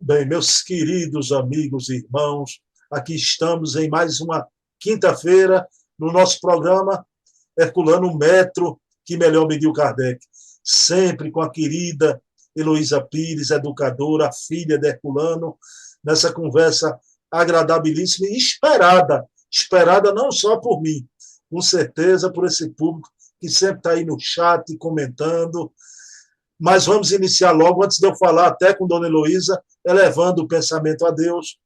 Bem, meus queridos amigos e irmãos, aqui estamos em mais uma quinta-feira no nosso programa Herculano Metro, que melhor mediu Kardec. Sempre com a querida Heloísa Pires, educadora, filha de Herculano, nessa conversa agradabilíssima e esperada não só por mim, com certeza por esse público que sempre está aí no chat comentando. Mas vamos iniciar logo, antes de eu falar até com Dona Heloísa, elevando o pensamento a Deus,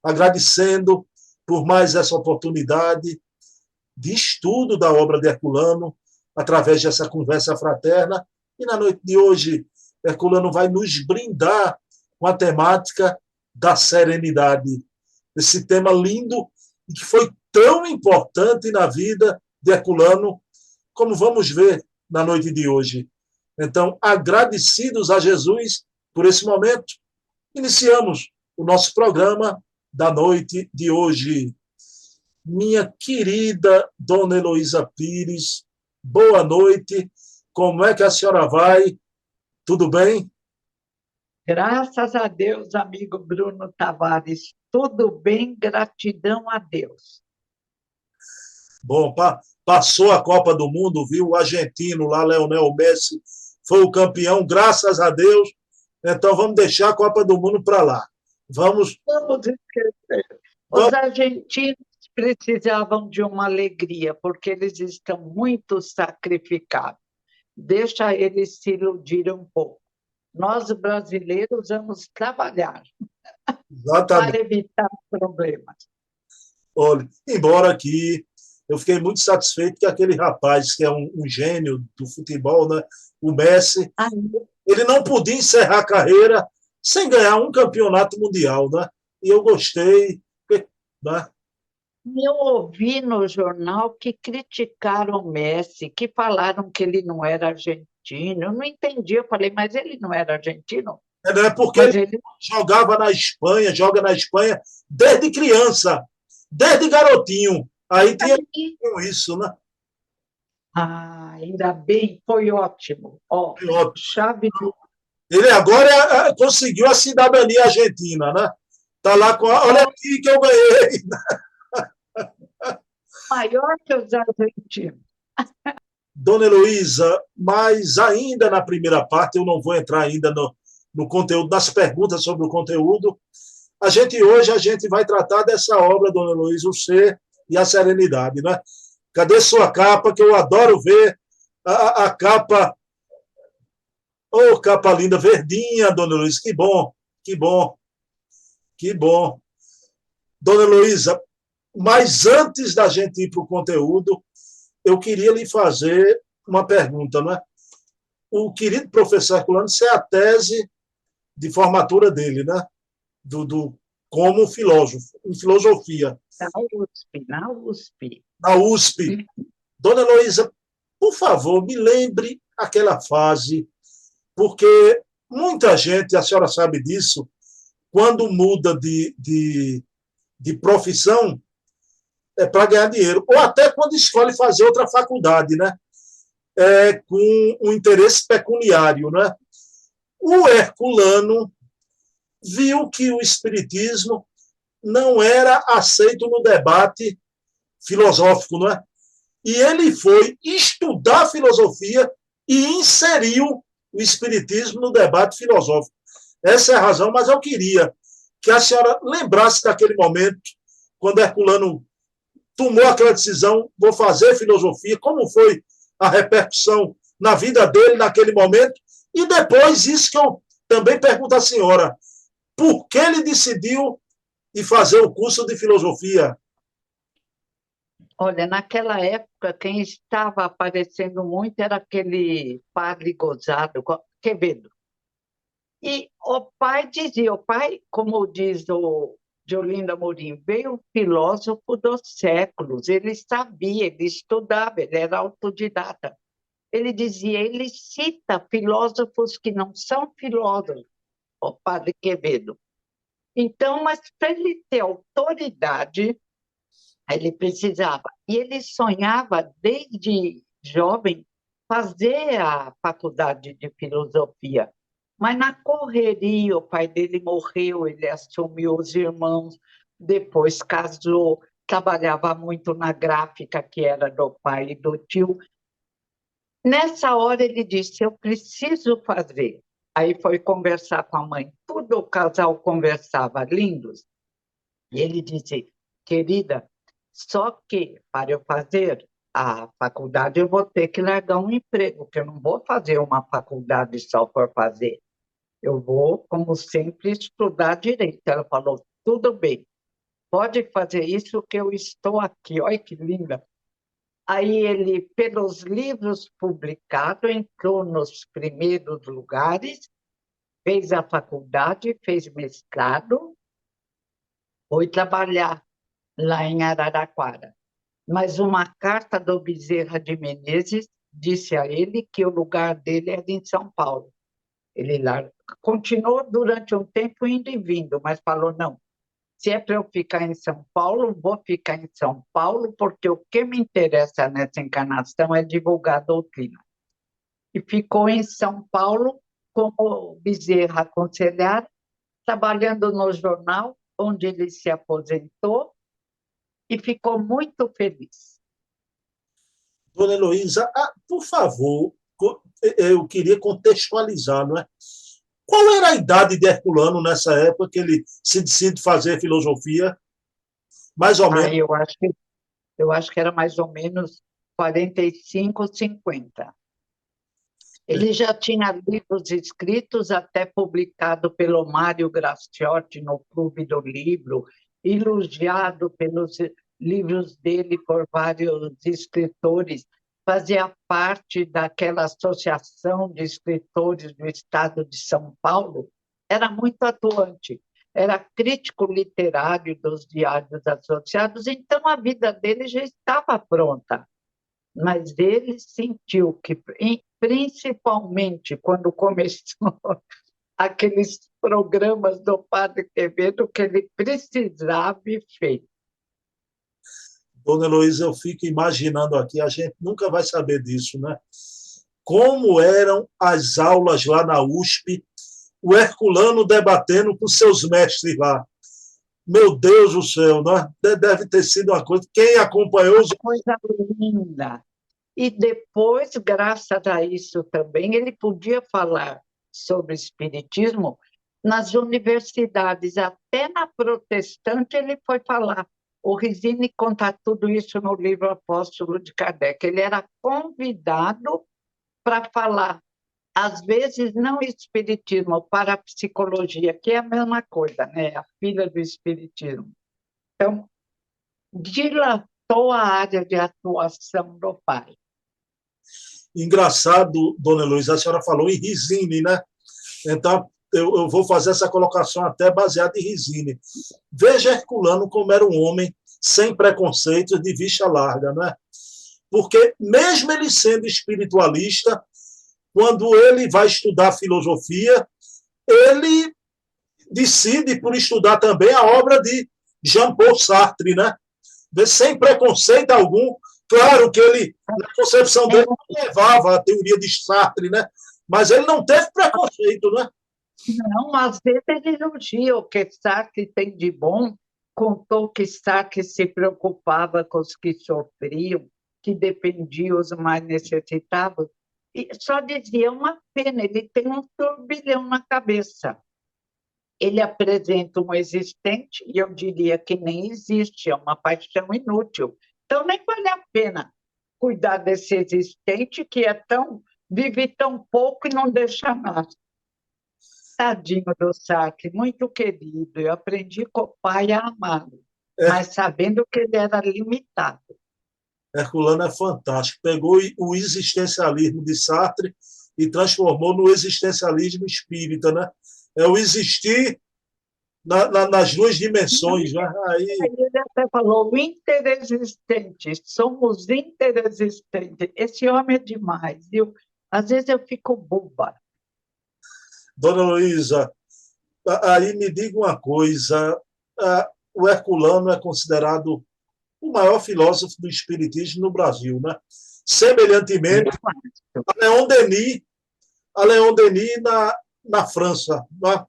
agradecendo por mais essa oportunidade de estudo da obra de Herculano, através dessa conversa fraterna. E na noite de hoje, Herculano vai nos brindar com a temática da serenidade. Esse tema lindo e que foi tão importante na vida de Herculano, como vamos ver na noite de hoje. Então, agradecidos a Jesus por esse momento, iniciamos o nosso programa da noite de hoje. Minha querida Dona Heloísa Pires, boa noite. Como é que a senhora vai? Tudo bem? Graças a Deus, amigo Bruno Tavares, tudo bem, gratidão a Deus. Bom, passou a Copa do Mundo, viu? O argentino lá, Lionel Messi, foi o campeão, graças a Deus. Então vamos deixar a Copa do Mundo para lá. Vamos esquecer. Os argentinos precisavam de uma alegria, porque eles estão muito sacrificados. Deixa eles se iludir um pouco. Nós, brasileiros, vamos trabalhar para evitar problemas. Olha, embora aqui eu fiquei muito satisfeito que aquele rapaz, que é um gênio do futebol, né, o Messi, ele não podia encerrar a carreira sem ganhar um campeonato mundial, né? E eu gostei, né? Eu ouvi no jornal que criticaram o Messi, que falaram que ele não era argentino. Eu não entendi, eu falei, mas ele não era argentino? É porque ele jogava na Espanha, joga na Espanha desde criança, desde garotinho. Aí tinha isso, né? Ainda bem, foi ótimo. Foi ótimo. Chave do... Ele agora conseguiu a cidadania argentina, né? Tá lá com olha aqui que eu ganhei. Maior que os argentinos. Dona Heloísa, mas ainda na primeira parte, eu não vou entrar ainda no conteúdo, nas perguntas sobre o conteúdo. Hoje a gente vai tratar dessa obra, Dona Heloísa, o Ser e a Serenidade, né? Cadê sua capa, que eu adoro ver a capa. Oh, capa linda, verdinha, Dona Heloísa, que bom, que bom, que bom. Dona Heloísa, mas antes da gente ir para o conteúdo, eu queria lhe fazer uma pergunta, né? O querido professor Herculano, isso é a tese de formatura dele, né? Como filósofo, em filosofia. Na USP. Na USP. Dona Heloísa, por favor, me lembre aquela fase, porque muita gente, a senhora sabe disso, quando muda de profissão, é para ganhar dinheiro, ou até quando escolhe fazer outra faculdade, né? Com um interesse pecuniário, né? O Herculano viu que o espiritismo não era aceito no debate filosófico, não é? E ele foi estudar filosofia e inseriu o espiritismo no debate filosófico. Essa é a razão, mas eu queria que a senhora lembrasse daquele momento, quando Herculano tomou aquela decisão, vou fazer filosofia, como foi a repercussão na vida dele naquele momento, e depois isso que eu também pergunto à senhora, por que ele decidiu ir fazer o curso de filosofia? Olha, naquela época, quem estava aparecendo muito era aquele padre gozado, Quevedo. E o pai, como diz o de Olinda Amorim, veio um filósofo dos séculos, ele sabia, ele estudava, ele era autodidata. Ele dizia, ele cita filósofos que não são filósofos, o padre Quevedo. Então, mas para ele ter autoridade, ele precisava. E ele sonhava, desde jovem, fazer a faculdade de filosofia. Mas na correria, o pai dele morreu, ele assumiu os irmãos, depois casou, trabalhava muito na gráfica, que era do pai e do tio. Nessa hora ele disse, eu preciso fazer. Aí foi conversar com a mãe. Tudo o casal conversava lindos. E ele disse, querida, só que para eu fazer a faculdade eu vou ter que largar um emprego, porque eu não vou fazer uma faculdade só por fazer. Eu vou, como sempre, estudar direito. Ela falou, tudo bem, pode fazer isso que eu estou aqui. Olha que linda. Aí ele, pelos livros publicados, entrou nos primeiros lugares, fez a faculdade, fez mestrado, foi trabalhar lá em Araraquara. Mas uma carta do Bezerra de Menezes disse a ele que o lugar dele era em São Paulo. Ele lá continuou durante um tempo indo e vindo, mas falou: não, se é para eu ficar em São Paulo, vou ficar em São Paulo, porque o que me interessa nessa encarnação é divulgar a doutrina. E ficou em São Paulo como Bezerra aconselhar, trabalhando no jornal, onde ele se aposentou, e ficou muito feliz. Dona Heloísa, por favor, eu queria contextualizar, não é? Qual era a idade de Herculano nessa época que ele se decide fazer filosofia? Mais ou menos. Eu acho que era mais ou menos 45, 50. Ele já tinha livros escritos, até publicado pelo Mário Graciotti no Clube do Livro, elogiado pelos livros dele por vários escritores, fazia parte daquela associação de escritores do estado de São Paulo, era muito atuante, era crítico literário dos diários associados, então a vida dele já estava pronta. Mas ele sentiu que, principalmente quando começou aqueles programas do Padre Quevedo, que ele precisava e fez. Dona Heloísa, eu fico imaginando aqui, a gente nunca vai saber disso, né? Como eram as aulas lá na USP, o Herculano debatendo com seus mestres lá. Meu Deus do céu, né? Deve ter sido uma coisa. Quem acompanhou. Uma coisa linda. E depois, graças a isso também, ele podia falar sobre espiritismo nas universidades, até na protestante ele foi falar. O Rizzini conta tudo isso no livro Apóstolo de Kardec. Ele era convidado para falar, às vezes não espiritismo, para a psicologia, que é a mesma coisa, né? A filha do espiritismo. Então, dilatou a área de atuação do pai. Engraçado, Dona Heloísa, a senhora falou em Rizzini, né? Então, eu vou fazer essa colocação até baseada em Rizzini. Veja Herculano como era um homem sem preconceitos, de vista larga, né? Porque, mesmo ele sendo espiritualista, quando ele vai estudar filosofia, ele decide por estudar também a obra de Jean-Paul Sartre, né? Sem preconceito algum. Claro que ele, na concepção dele, levava a teoria de Sartre, né? Mas ele não teve preconceito, né? Não, às vezes ele elogia o que Sartre tem de bom, contou que Sartre se preocupava com os que sofriam, que dependiam os mais necessitados, e só dizia uma pena, ele tem um turbilhão na cabeça. Ele apresenta um existente, e eu diria que nem existe, é uma paixão inútil. Então, nem vale a pena cuidar desse existente que vive tão pouco e não deixa nada. Tadinho do Sartre, muito querido. Eu aprendi com o pai a amá-lo, mas sabendo que ele era limitado. Herculano é fantástico. Pegou o existencialismo de Sartre e transformou no existencialismo espírita, né? É o existir nas duas dimensões, né? Aí... Ele até falou, o interexistente, somos interexistentes. Esse homem é demais, viu? Às vezes eu fico boba. Dona Luísa, aí me diga uma coisa, o Herculano é considerado o maior filósofo do espiritismo no Brasil, né? Semelhantemente, a Leon Denis na França. Né?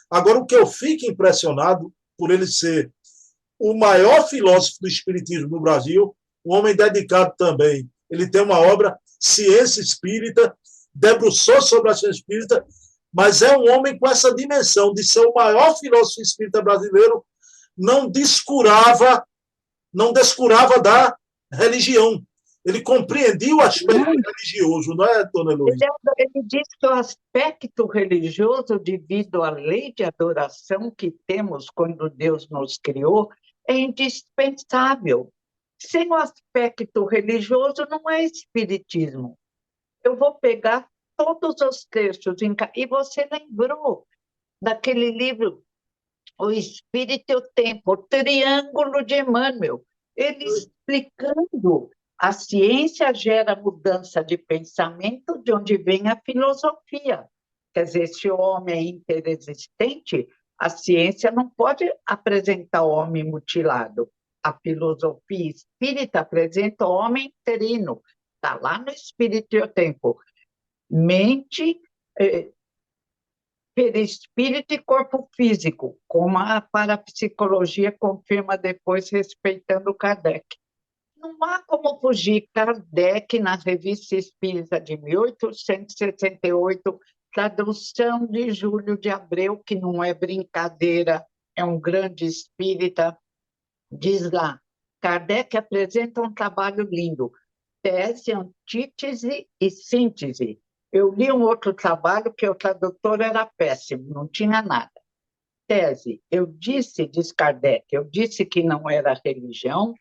Agora, o que eu fico impressionado por ele ser o maior filósofo do espiritismo no Brasil, um homem dedicado também. Ele tem uma obra, Ciência Espírita, debruçou sobre a ciência espírita, mas é um homem com essa dimensão de ser o maior filósofo espírita brasileiro, não descurava, não descurava da religião. Ele compreendia o aspecto religioso, não é, dona Heloísa? Ele diz que o aspecto religioso, devido à lei de adoração que temos quando Deus nos criou, é indispensável. Sem o aspecto religioso, não é espiritismo. Eu vou pegar todos os textos, e você lembrou daquele livro, O Espírito e o Tempo, o Triângulo de Emmanuel, ele explicando a ciência gera mudança de pensamento, de onde vem a filosofia. Quer dizer, se o homem é interexistente, a ciência não pode apresentar o homem mutilado. A filosofia espírita apresenta o homem interino. Está lá no Espírito e o Tempo. Mente, perispírito e corpo físico, como a parapsicologia confirma depois, respeitando Kardec. Não há como fugir. Kardec, na Revista Espírita de 1868, tradução de Júlio de Abreu, que não é brincadeira, é um grande espírita, diz lá, Kardec apresenta um trabalho lindo, tese, antítese e síntese. Eu li um outro trabalho que o tradutor era péssimo, não tinha nada. Tese, eu disse, diz Kardec, eu disse que não era religião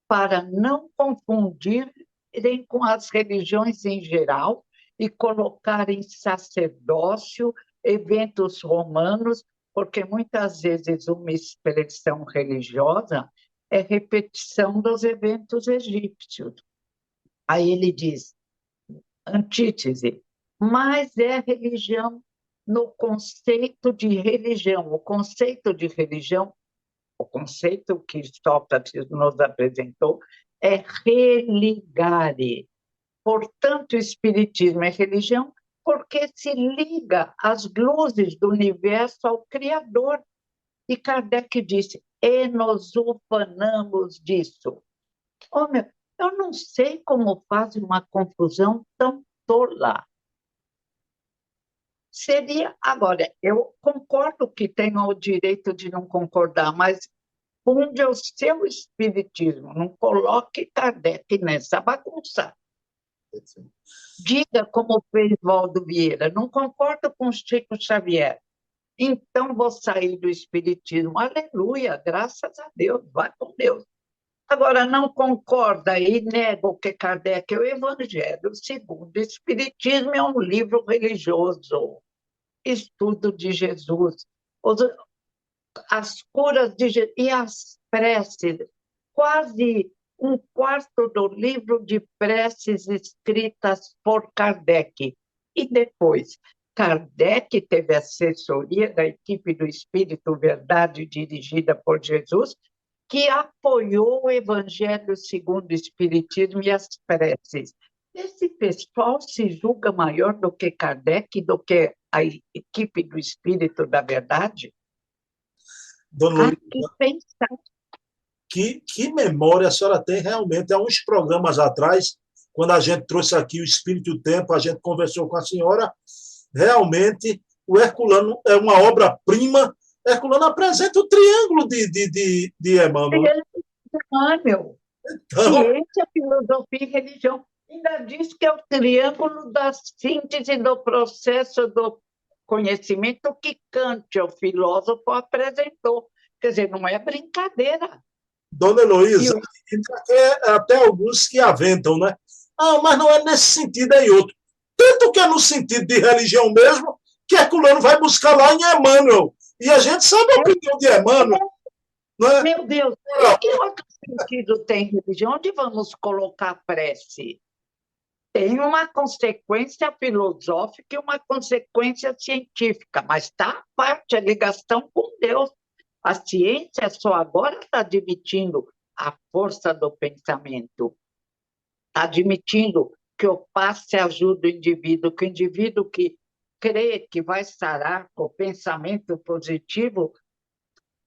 para não confundirem com as religiões em geral e colocarem sacerdócio, eventos romanos, porque muitas vezes uma expressão religiosa é repetição dos eventos egípcios. Aí ele diz, antítese, mas é religião no conceito de religião. O conceito de religião, o conceito que Sócrates nos apresentou, é religare. Portanto, o Espiritismo é religião porque se liga às luzes do universo ao Criador. E Kardec disse, e nos ufanamos disso. Oh, meu, eu não sei como faz uma confusão tão tola. Seria, agora, eu concordo que tenho o direito de não concordar, mas funde o seu espiritismo, não coloque Kardec nessa bagunça. Diga como fez Valdo Vieira, não concordo com Chico Xavier, então vou sair do espiritismo. Aleluia, graças a Deus, vai com Deus. Agora, não concorda e nega o que Kardec é o Evangelho segundo o Espiritismo, é um livro religioso, estudo de Jesus, as curas de Jesus e as preces, quase um quarto do livro de preces escritas por Kardec. E depois, Kardec teve assessoria da equipe do Espírito Verdade, dirigida por Jesus, que apoiou o Evangelho segundo o Espiritismo e as preces. Esse pessoal se julga maior do que Kardec, do que a equipe do Espírito da Verdade? Dona Há que pensar. que memória a senhora tem realmente? Há uns programas atrás, quando a gente trouxe aqui o Espírito e o Tempo, a gente conversou com a senhora, realmente o Herculano é uma obra-prima. Herculano apresenta o triângulo de Emmanuel. Emmanuel. Então, Ciência, filosofia e religião. Ainda diz que é o triângulo da síntese do processo do conhecimento que Kant, o filósofo, apresentou. Quer dizer, não é brincadeira. Dona Heloísa, até alguns que aventam, né? Ah, mas não é nesse sentido, é em outro. Tanto que é no sentido de religião mesmo, que Herculano vai buscar lá em Emmanuel. E a gente sabe a opinião de Emmanuel. Né? Meu Deus, que outro sentido tem religião? Onde vamos colocar a prece? Tem uma consequência filosófica e uma consequência científica, mas está à parte a ligação com Deus. A ciência só agora está admitindo a força do pensamento, está admitindo que o passe ajuda o indivíduo, que o indivíduo que crê que vai sarar com o pensamento positivo,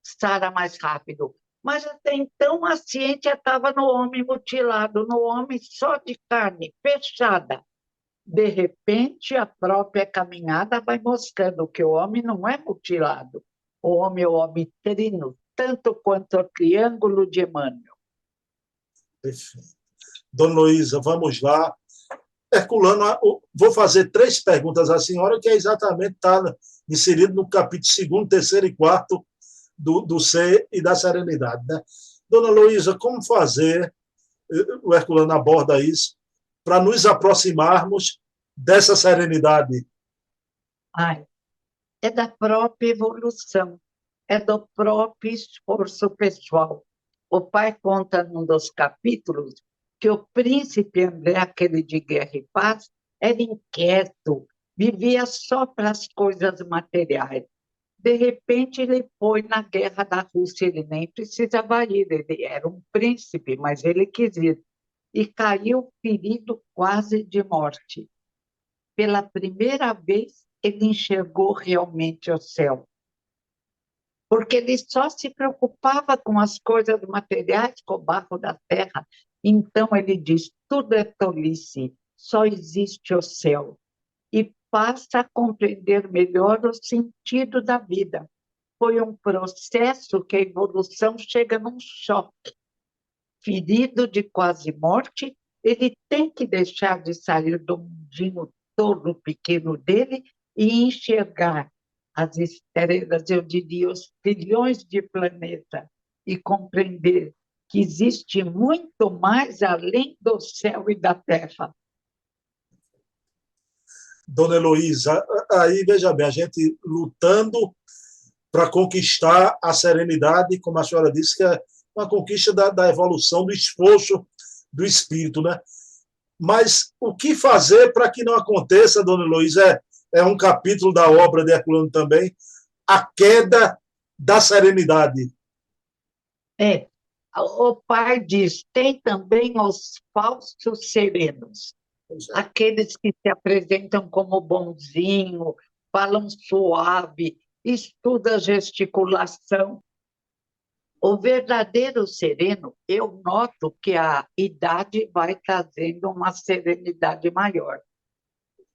sara mais rápido. Mas até então a ciência estava no homem mutilado, no homem só de carne, fechada. De repente, a própria caminhada vai mostrando que o homem não é mutilado. O homem é o homem trino, tanto quanto o triângulo de Emmanuel. Perfeito. Dona Luísa, vamos lá. Herculano, vou fazer 3 perguntas à senhora, que é exatamente está inserido no capítulo 2º, 3º e 4º do Ser e da Serenidade. Né? Dona Luísa, como fazer, o Herculano aborda isso, para nos aproximarmos dessa serenidade? Ai, é da própria evolução, é do próprio esforço pessoal. O pai conta num dos capítulos que o príncipe André, aquele de Guerra e Paz, era inquieto, vivia só para as coisas materiais. De repente, ele foi na guerra da Rússia, ele nem precisava ir, ele era um príncipe, mas ele quis ir. E caiu ferido quase de morte. Pela primeira vez, ele enxergou realmente o céu, porque ele só se preocupava com as coisas materiais, com o barro da terra. Então, ele diz: tudo é tolice, só existe o céu. E passa a compreender melhor o sentido da vida. Foi um processo que a evolução chega num choque. Ferido de quase morte, ele tem que deixar de sair do mundinho todo pequeno dele e enxergar as estrelas, eu diria, os trilhões de planetas, e compreender que existe muito mais além do céu e da terra. Dona Heloísa, aí, veja bem, a gente lutando para conquistar a serenidade, como a senhora disse, que é uma conquista da evolução, do esforço do espírito, né? Mas o que fazer para que não aconteça, Dona Heloísa, é um capítulo da obra de Herculano também, a queda da serenidade. É, o pai diz, tem também os falsos serenos, aqueles que se apresentam como bonzinho, falam suave, estudam gesticulação. O verdadeiro sereno, eu noto que a idade vai trazendo uma serenidade maior.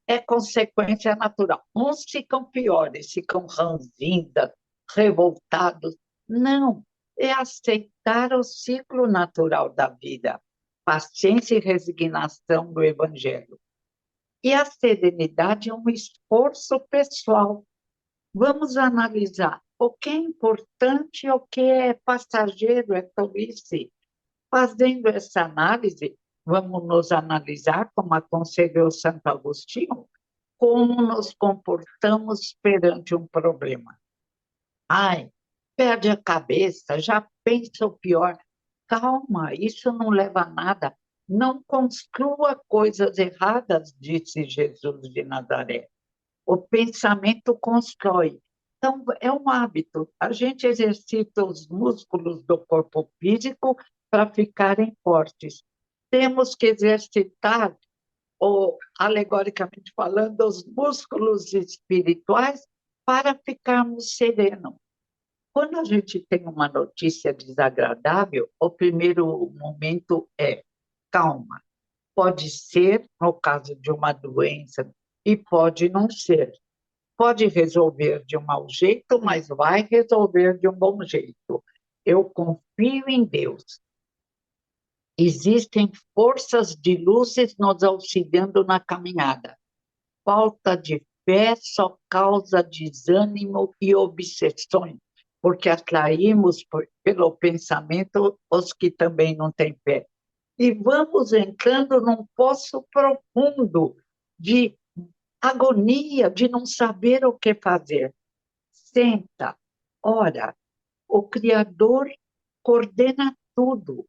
É consequência natural. Uns ficam piores, ficam ranzinhos, revoltados. Não, é aceitar o ciclo natural da vida, paciência e resignação do Evangelho. E a serenidade é um esforço pessoal. Vamos analisar o que é importante e o que é passageiro, é tolice. Fazendo essa análise, vamos nos analisar, como aconselhou Santo Agostinho, como nos comportamos perante um problema. Ai, perde a cabeça, já pensa o pior. Calma, isso não leva a nada. Não construa coisas erradas, disse Jesus de Nazaré. O pensamento constrói. Então, é um hábito. A gente exercita os músculos do corpo físico para ficarem fortes. Temos que exercitar, ou alegoricamente falando, os músculos espirituais para ficarmos serenos. Quando a gente tem uma notícia desagradável, o primeiro momento é calma. Pode ser no caso de uma doença e pode não ser. Pode resolver de um mau jeito, mas vai resolver de um bom jeito. Eu confio em Deus. Existem forças de luzes nos auxiliando na caminhada. Falta de fé só causa desânimo e obsessões, porque atraímos pelo pensamento os que também não têm fé. E vamos entrando num poço profundo de agonia, de não saber o que fazer. Senta, ora, o Criador coordena tudo.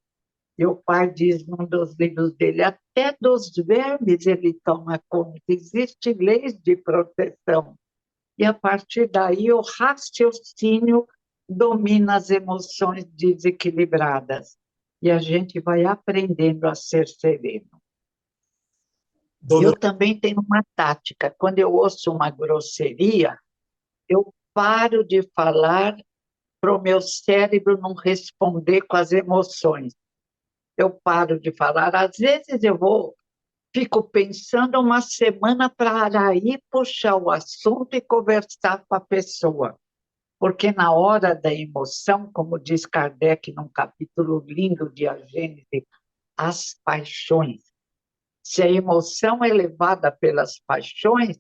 E o pai diz num dos livros dele, até dos vermes ele toma conta, existem leis de proteção. E a partir daí o raciocínio domina as emoções desequilibradas. E a gente vai aprendendo a ser sereno. Dona... Eu também tenho uma tática. Quando eu ouço uma grosseria, eu paro de falar para o meu cérebro não responder com as emoções. Eu paro de falar. Às vezes fico pensando uma semana para aí puxar o assunto e conversar com a pessoa. Porque na hora da emoção, como diz Kardec num capítulo lindo de A Gênese, as paixões. Se a emoção é levada pelas paixões,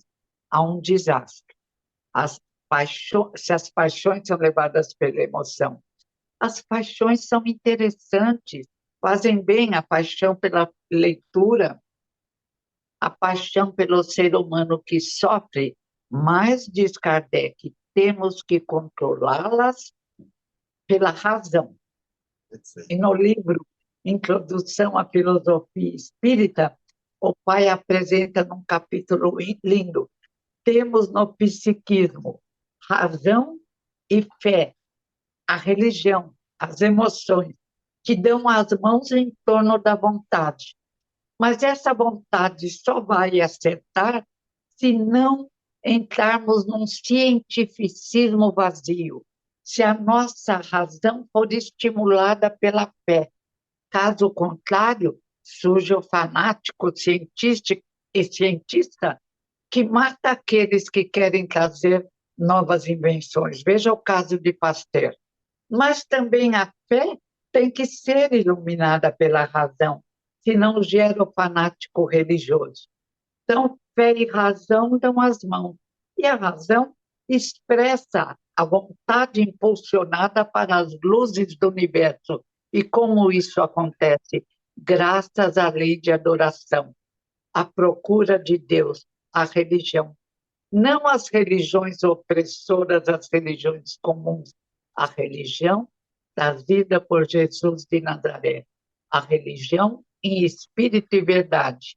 há um desastre. Se as paixões são levadas pela emoção, as paixões são interessantes, fazem bem a paixão pela leitura, a paixão pelo ser humano que sofre, mas, diz Kardec, temos que controlá-las pela razão. E no livro Introdução à Filosofia Espírita, o pai apresenta num capítulo lindo: temos no psiquismo razão e fé, a religião, as emoções, que dão as mãos em torno da vontade. Mas essa vontade só vai acertar se não entrarmos num cientificismo vazio, se a nossa razão for estimulada pela fé. Caso contrário, surge o fanático cientista que mata aqueles que querem trazer novas invenções. Veja o caso de Pasteur. Mas também a fé tem que ser iluminada pela razão, senão gera o fanático religioso. Então, fé e razão dão as mãos. E a razão expressa a vontade impulsionada para as luzes do universo. E como isso acontece? Graças à lei de adoração, à procura de Deus, à religião. Não as religiões opressoras, as religiões comuns. A religião trazida por Jesus de Nazaré. A religião em espírito e verdade.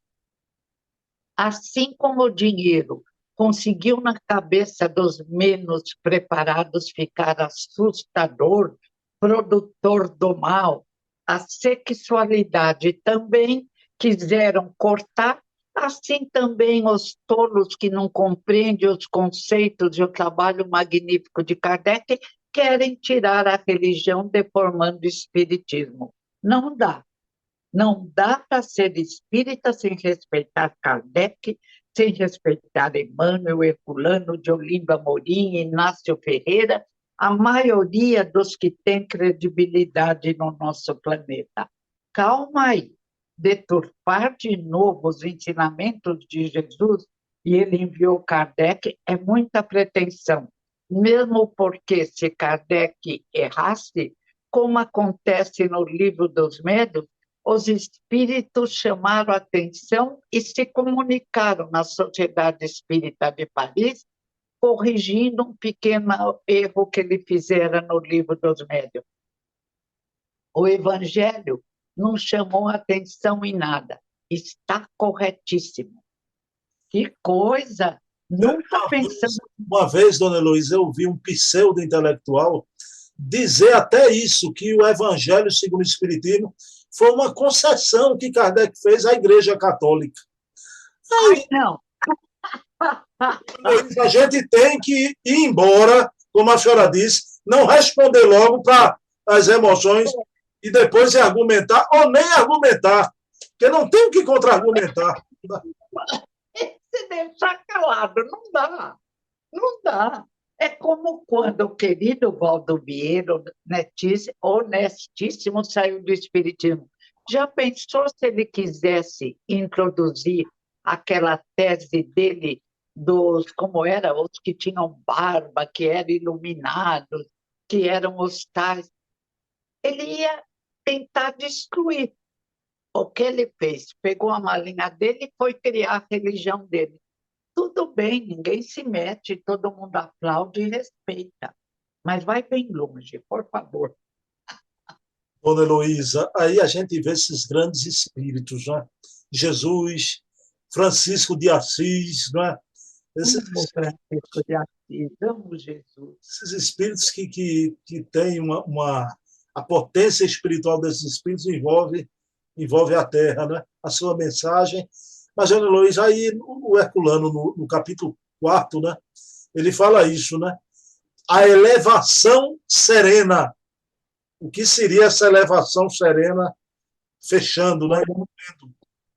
Assim como o dinheiro conseguiu na cabeça dos menos preparados ficar assustador, produtor do mal, a sexualidade também quiseram cortar, assim também os tolos que não compreendem os conceitos e o trabalho magnífico de Kardec querem tirar a religião deformando o espiritismo. Não dá. Não dá para ser espírita sem respeitar Kardec, sem respeitar Emmanuel, Herculano, de Olinda Amorim, Inácio Ferreira, a maioria dos que têm credibilidade no nosso planeta. Calma aí, deturpar de novo os ensinamentos de Jesus, e ele enviou Kardec, é muita pretensão. Mesmo porque, se Kardec errasse, como acontece no Livro dos Médiuns, os espíritos chamaram a atenção e se comunicaram na Sociedade Espírita de Paris, corrigindo um pequeno erro que ele fizera no Livro dos Médiuns. O Evangelho não chamou atenção em nada, está corretíssimo. Que coisa! Nunca pensamos. Uma vez, dona Heloísa, eu ouvi um pseudo-intelectual dizer até isso, que o Evangelho segundo o Espiritismo foi uma concessão que Kardec fez à Igreja Católica. Ai, não. A gente tem que ir embora, como a senhora disse, não responder logo para as emoções e depois argumentar, ou nem argumentar, porque não tem o que contra-argumentar. Se deixar calado, não dá. Não dá. É como quando o querido Valdo Vieira, honestíssimo, saiu do Espiritismo. Já pensou se ele quisesse introduzir aquela tese dele dos, como era, os que tinham barba, que eram iluminados, que eram os tais? Ele ia tentar destruir. O que ele fez? Pegou a malinha dele e foi criar a religião dele. Tudo bem, ninguém se mete, todo mundo aplaude e respeita. Mas vai bem longe, por favor. Dona Heloísa, aí a gente vê esses grandes espíritos, né? Jesus, Francisco de Assis, né? Francisco de Assis, amo Jesus. Esses espíritos que têm a potência espiritual desses espíritos envolve a Terra, né? A sua mensagem Mas, Ana Luiz, aí o Herculano, no capítulo 4, né, ele fala isso, né? A elevação serena. O que seria essa elevação serena, fechando, né?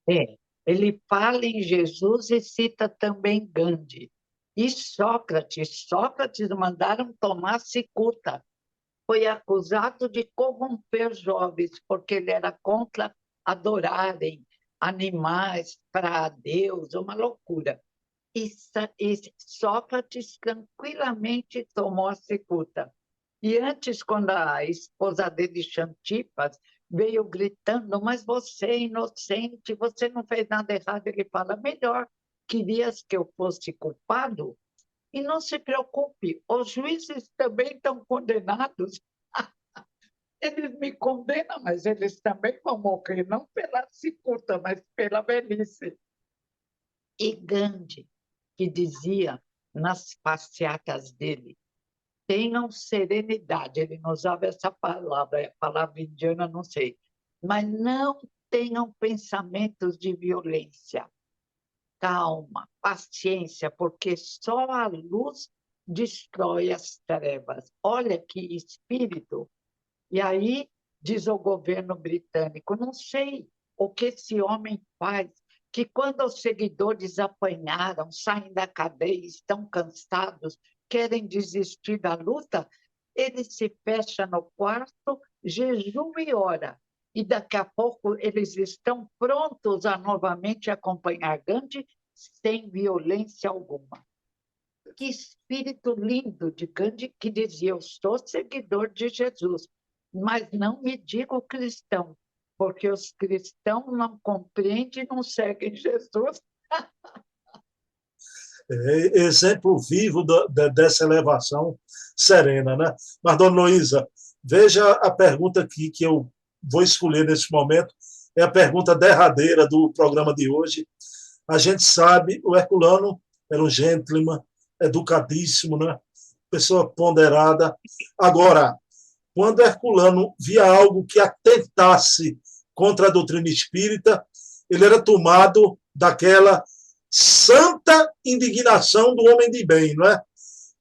Olha, ele fala em Jesus e cita também Gandhi. E Sócrates. Sócrates mandaram tomar cicuta. Foi acusado de corromper jovens, porque ele era contra adorarem animais para Deus, uma loucura. E Sócrates tranquilamente tomou a cicuta. E antes, quando a esposa dele, Xantipas, veio gritando, mas você é inocente, você não fez nada errado, ele fala, melhor, querias que eu fosse culpado? E não se preocupe, os juízes também estão condenados. Eles me condenam, mas eles também vão morrer, não pela cicuta, mas pela velhice. E Gandhi, que dizia nas passeatas dele, tenham serenidade. Ele não usava essa palavra, é palavra indiana, não sei. Mas não tenham pensamentos de violência. Calma, paciência, porque só a luz destrói as trevas. Olha que espírito. E aí, diz o governo britânico, não sei o que esse homem faz, que quando os seguidores apanharam, saem da cadeia, estão cansados, querem desistir da luta, ele se fecha no quarto, jejum e ora. E daqui a pouco eles estão prontos a novamente acompanhar Gandhi sem violência alguma. Que espírito lindo de Gandhi que dizia: eu sou seguidor de Jesus, mas não me digo cristão, porque os cristãos não compreendem e não seguem Jesus. É exemplo vivo dessa elevação serena, né? Mas, dona Luísa, veja a pergunta aqui que eu vou escolher nesse momento, é a pergunta derradeira do programa de hoje. A gente sabe, o Herculano era um gentleman, educadíssimo, né? Pessoa ponderada. Agora, quando Herculano via algo que atentasse contra a doutrina espírita, ele era tomado daquela santa indignação do homem de bem, não é?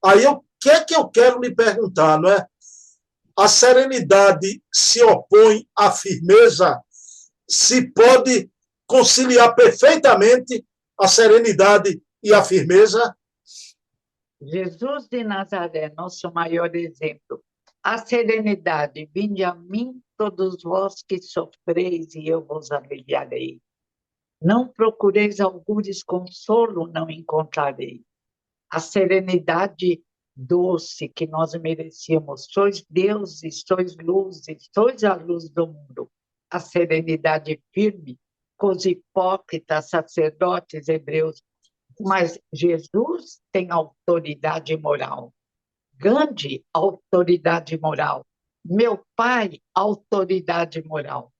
Aí o que é que eu quero lhe perguntar, não é? A serenidade se opõe à firmeza? Se pode conciliar perfeitamente a serenidade e a firmeza? Jesus de Nazaré, nosso maior exemplo. A serenidade, vinde a mim todos vós que sofreis e eu vos aliviarei. Não procureis algures consolo, não encontrarei. A serenidade doce que nós merecíamos. Sois deuses, sois luzes, sois a luz do mundo. A serenidade firme com os hipócritas, sacerdotes hebreus. Mas Jesus tem autoridade moral. Gandhi, autoridade moral. Meu pai, autoridade moral.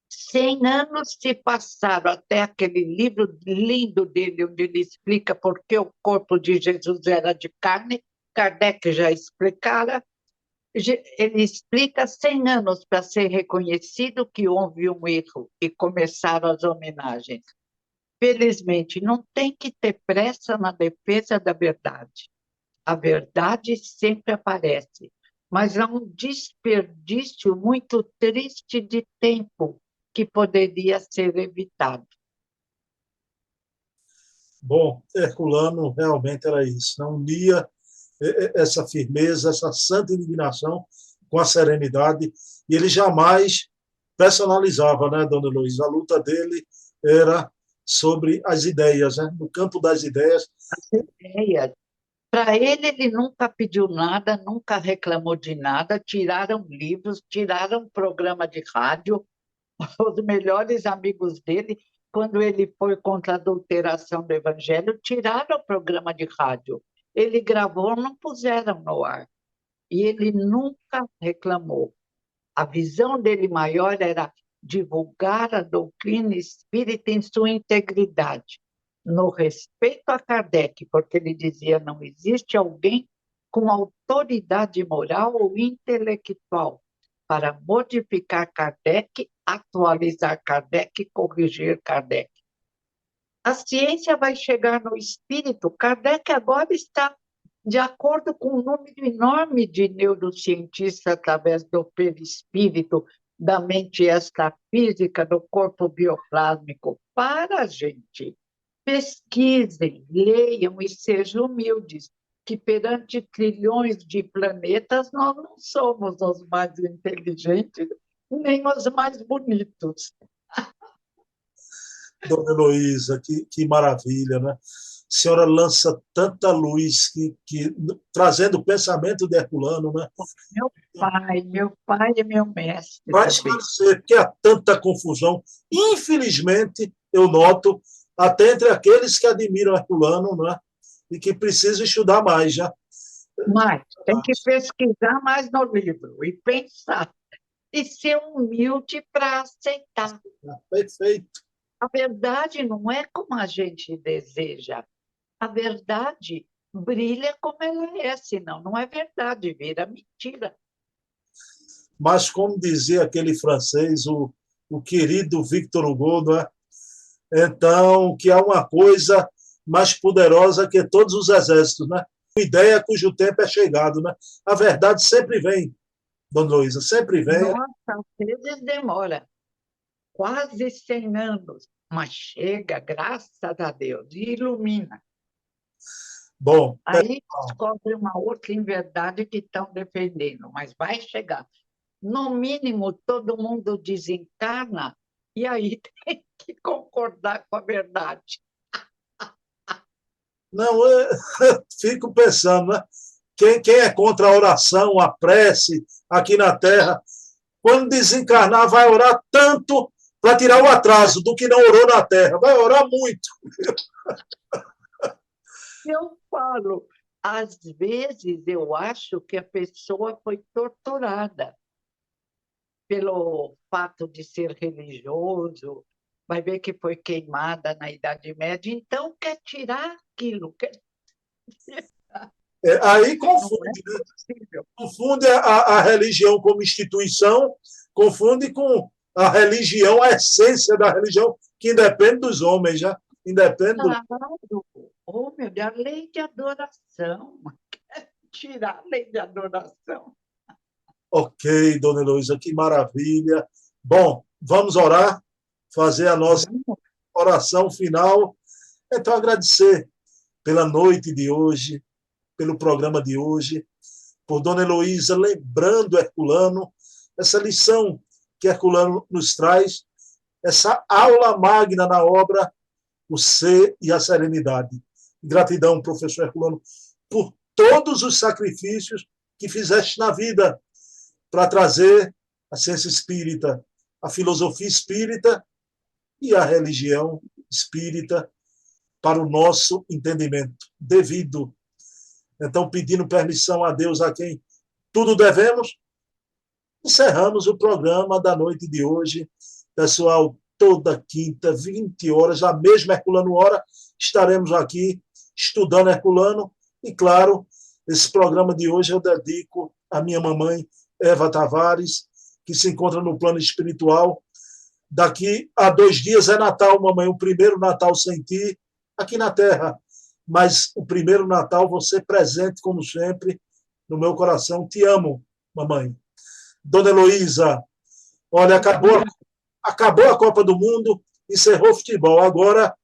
100 anos se passaram até aquele livro lindo dele, onde ele explica por que o corpo de Jesus era de carne. Kardec já explicara. Ele explica 100 anos para ser reconhecido que houve um erro e começaram as homenagens. Felizmente, não tem que ter pressa na defesa da verdade. A verdade sempre aparece, mas há um desperdício muito triste de tempo que poderia ser evitado. Bom, Herculano realmente era isso, não unia essa firmeza, essa santa indignação com a serenidade, e ele jamais personalizava, né, dona Luísa? A luta dele era sobre as ideias, né? No campo das ideias. Ideia. Para ele, ele nunca pediu nada, nunca reclamou de nada, tiraram livros, tiraram programa de rádio, os melhores amigos dele, quando ele foi contra a adulteração do Evangelho, tiraram o programa de rádio. Ele gravou, não puseram no ar. E ele nunca reclamou. A visão dele maior era divulgar a doutrina espírita em sua integridade, no respeito a Kardec, porque ele dizia não existe alguém com autoridade moral ou intelectual para modificar Kardec, atualizar Kardec e corrigir Kardec. A ciência vai chegar no espírito. Kardec agora está de acordo com um número enorme de neurocientistas através do perispírito, da mente extrafísica, do corpo bioplásmico. Para, gente, pesquisem, leiam e sejam humildes, que perante trilhões de planetas nós não somos os mais inteligentes, nem os mais bonitos. Dona Heloísa, que maravilha, né? A senhora lança tanta luz trazendo o pensamento de Herculano, né? Meu pai é meu mestre Para também. esclarecer que há tanta confusão. Infelizmente, eu noto, até entre aqueles que admiram Herculano, né? E que precisam estudar mais já. Mas tem que pesquisar mais no livro e pensar. E ser humilde para aceitar. Perfeito. A verdade não é como a gente deseja. A verdade brilha como ela é, senão não é verdade, vira mentira. Mas, como dizia aquele francês, o querido Victor Hugo, não é? Então, que há uma coisa mais poderosa que todos os exércitos, né? Uma ideia cujo tempo é chegado, né? A verdade sempre vem, Dona Luísa, sempre vem. Nossa, às vezes demora quase 100 anos, mas chega, graças a Deus, e ilumina. Bom, Aí descobre uma outra inverdade que estão defendendo, mas vai chegar. No mínimo, todo mundo desencarna e aí tem que concordar com a verdade. não, eu fico pensando, né? Quem é contra a oração, a prece aqui na Terra, quando desencarnar, vai orar tanto para tirar o atraso do que não orou na Terra. Vai orar muito. Eu falo, às vezes eu acho que a pessoa foi torturada pelo fato de ser religioso, vai ver que foi queimada na Idade Média, então quer tirar aquilo. Aí Não confunde, é né? possível. Confunde a religião como instituição, confunde com a religião, a essência da religião, que independe dos homens, já. Independe do... Claro. Oh, meu Deus, a lei de adoração. Quer tirar a lei de adoração. Ok, Dona Heloísa, que maravilha. Bom, vamos orar, fazer a nossa oração final. Então, agradecer pela noite de hoje, pelo programa de hoje, por Dona Heloísa lembrando Herculano, essa lição que Herculano nos traz, essa aula magna na obra O Ser e a Serenidade. Gratidão, professor Herculano, por todos os sacrifícios que fizeste na vida para trazer a ciência espírita, a filosofia espírita e a religião espírita para o nosso entendimento devido. Então, pedindo permissão a Deus, a quem tudo devemos, encerramos o programa da noite de hoje. Pessoal, toda quinta, 20 horas, a mesma Herculano Hora, estaremos aqui estudando Herculano. E, claro, esse programa de hoje eu dedico à minha mamãe, Eva Tavares, que se encontra no plano espiritual. Daqui a 2 dias é Natal, mamãe, o primeiro Natal sem ti, aqui na Terra. Mas o primeiro Natal, você presente, como sempre, no meu coração. Te amo, mamãe. Dona Heloísa, olha, acabou a Copa do Mundo, encerrou o futebol. Agora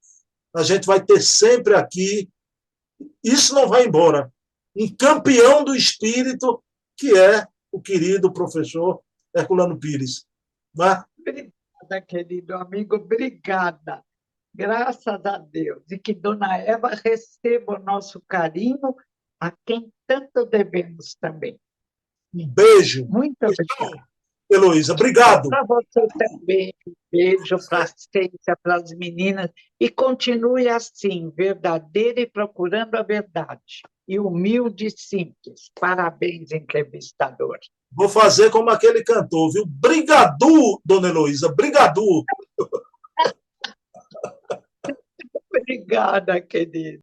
a gente vai ter sempre aqui, isso não vai embora, um campeão do espírito, que é o querido professor Herculano Pires. Né? Obrigada, querido amigo, obrigada. Graças a Deus. E que Dona Eva receba o nosso carinho, a quem tanto devemos também. Um beijo. Muito obrigada. Heloísa, obrigado. Para você também, um beijo para a ciência, para as meninas. E continue assim, verdadeira e procurando a verdade. E humilde e simples. Parabéns, entrevistador. Vou fazer como aquele cantor, viu? Brigadu, Dona Heloísa, brigadu. Obrigada, querido.